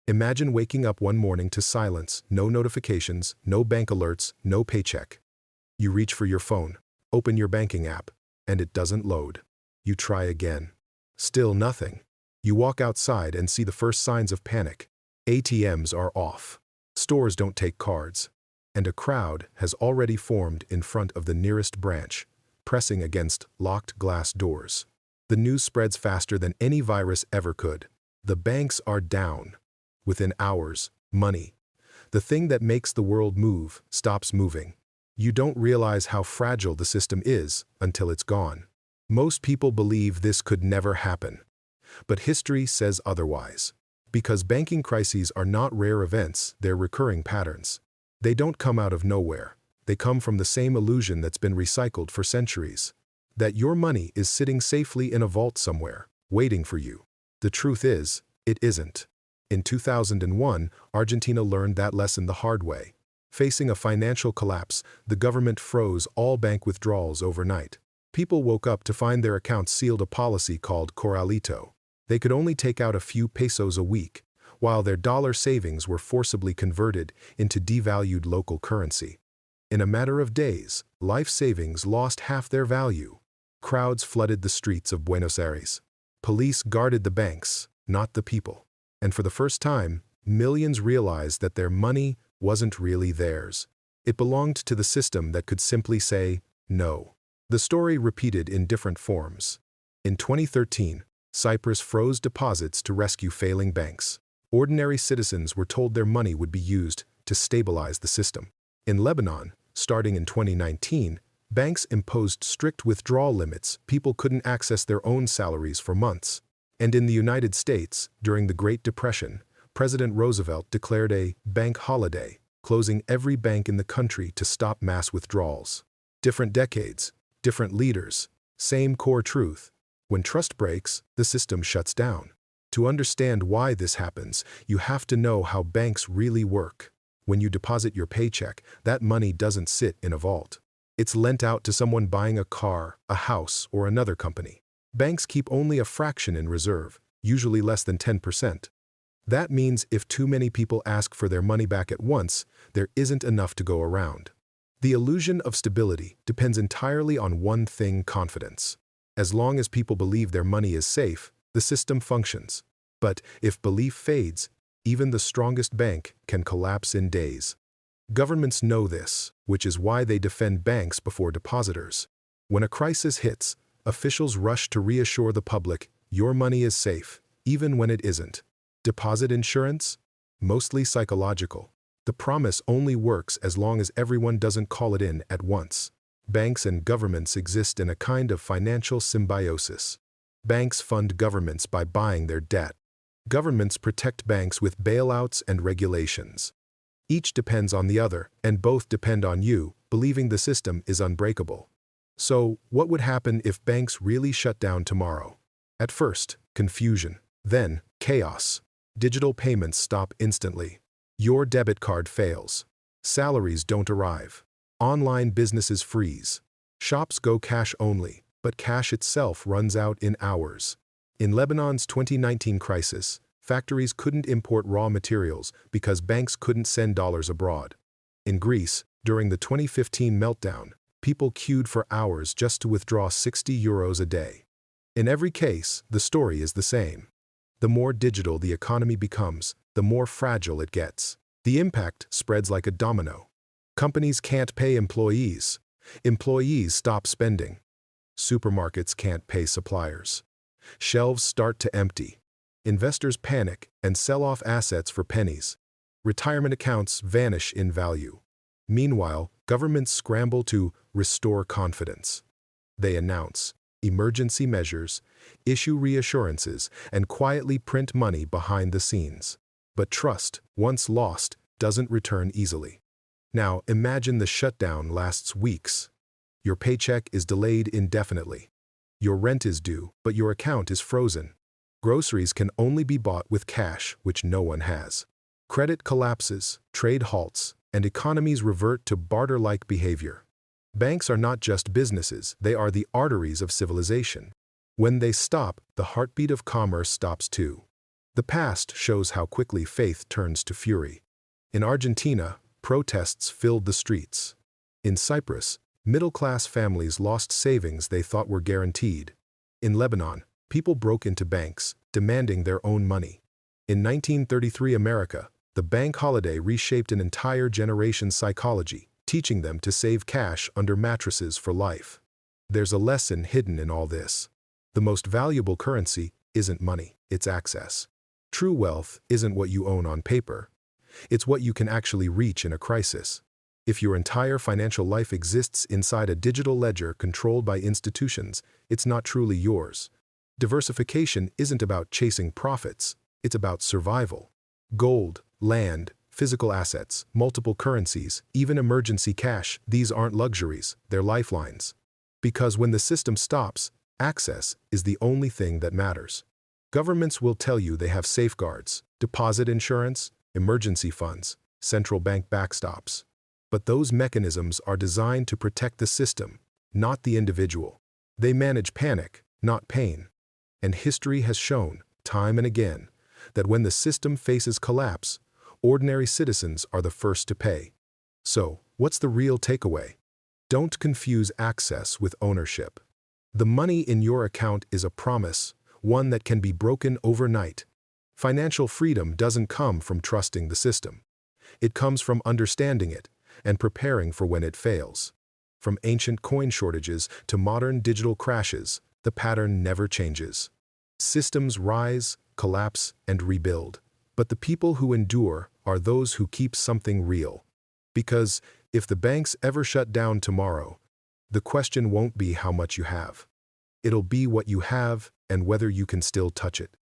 Imagine waking up one morning to silence, no notifications, no bank alerts, no paycheck. You reach for your phone, open your banking app, and it doesn't load. You try again. Still nothing. You walk outside and see the first signs of panic. ATMs are off. Stores don't take cards. And a crowd has already formed in front of the nearest branch, pressing against locked glass doors. The news spreads faster than any virus ever could. The banks are down. Within hours, money, the thing that makes the world move, stops moving. You don't realize how fragile the system is until it's gone. Most people believe this could never happen. But history says otherwise. Because banking crises are not rare events, they're recurring patterns. They don't come out of nowhere. They come from the same illusion that's been recycled for centuries. That your money is sitting safely in a vault somewhere, waiting for you. The truth is, it isn't. In 2001, Argentina learned that lesson the hard way. Facing a financial collapse, the government froze all bank withdrawals overnight. People woke up to find their accounts sealed, a policy called corralito. They could only take out a few pesos a week, while their dollar savings were forcibly converted into devalued local currency. In a matter of days, life savings lost half their value. Crowds flooded the streets of Buenos Aires. Police guarded the banks, not the people. And for the first time, millions realized that their money wasn't really theirs. It belonged to the system that could simply say, no. The story repeated in different forms. In 2013, Cyprus froze deposits to rescue failing banks. Ordinary citizens were told their money would be used to stabilize the system. In Lebanon, starting in 2019, banks imposed strict withdrawal limits. People couldn't access their own salaries for months. And in the United States, during the Great Depression, President Roosevelt declared a bank holiday, closing every bank in the country to stop mass withdrawals. Different decades, different leaders, same core truth. When trust breaks, the system shuts down. To understand why this happens, you have to know how banks really work. When you deposit your paycheck, that money doesn't sit in a vault. It's lent out to someone buying a car, a house, or another company. Banks keep only a fraction in reserve, usually less than 10%. That means if too many people ask for their money back at once, there isn't enough to go around. The illusion of stability depends entirely on one thing: confidence. As long as people believe their money is safe, the system functions. But if belief fades, even the strongest bank can collapse in days. Governments know this, which is why they defend banks before depositors. When a crisis hits, officials rush to reassure the public, your money is safe, even when it isn't. Deposit insurance? Mostly psychological. The promise only works as long as everyone doesn't call it in at once. Banks and governments exist in a kind of financial symbiosis. Banks fund governments by buying their debt. Governments protect banks with bailouts and regulations. Each depends on the other, and both depend on you, believing the system is unbreakable. So, what would happen if banks really shut down tomorrow? At first, confusion. Then, chaos. Digital payments stop instantly. Your debit card fails. Salaries don't arrive. Online businesses freeze. Shops go cash only, but cash itself runs out in hours. In Lebanon's 2019 crisis, factories couldn't import raw materials because banks couldn't send dollars abroad. In Greece, during the 2015 meltdown, people queued for hours just to withdraw €60 a day. In every case, the story is the same. The more digital the economy becomes, the more fragile it gets. The impact spreads like a domino. Companies can't pay employees. Employees stop spending. Supermarkets can't pay suppliers. Shelves start to empty. Investors panic and sell off assets for pennies. Retirement accounts vanish in value. Meanwhile, governments scramble to restore confidence. They announce emergency measures, issue reassurances, and quietly print money behind the scenes. But trust, once lost, doesn't return easily. Now, imagine the shutdown lasts weeks. Your paycheck is delayed indefinitely. Your rent is due, but your account is frozen. Groceries can only be bought with cash, which no one has. Credit collapses, trade halts, and economies revert to barter-like behavior. Banks are not just businesses, they are the arteries of civilization. When they stop, the heartbeat of commerce stops too. The past shows how quickly faith turns to fury. In Argentina, protests filled the streets. In Cyprus, middle-class families lost savings they thought were guaranteed. In Lebanon, people broke into banks, demanding their own money. In 1933 America, the bank holiday reshaped an entire generation's psychology, teaching them to save cash under mattresses for life. There's a lesson hidden in all this. The most valuable currency isn't money, it's access. True wealth isn't what you own on paper. It's what you can actually reach in a crisis. If your entire financial life exists inside a digital ledger controlled by institutions, it's not truly yours. Diversification isn't about chasing profits, it's about survival. Gold, land, physical assets, multiple currencies, even emergency cash, these aren't luxuries, they're lifelines. Because when the system stops, access is the only thing that matters. Governments will tell you they have safeguards, deposit insurance, emergency funds, central bank backstops. But those mechanisms are designed to protect the system, not the individual. They manage panic, not pain. And history has shown, time and again, that when the system faces collapse, ordinary citizens are the first to pay. So, what's the real takeaway? Don't confuse access with ownership. The money in your account is a promise, one that can be broken overnight. Financial freedom doesn't come from trusting the system. It comes from understanding it and preparing for when it fails. From ancient coin shortages to modern digital crashes, the pattern never changes. Systems rise, collapse, and rebuild. But the people who endure are those who keep something real. Because if the banks ever shut down tomorrow, the question won't be how much you have. It'll be what you have and whether you can still touch it.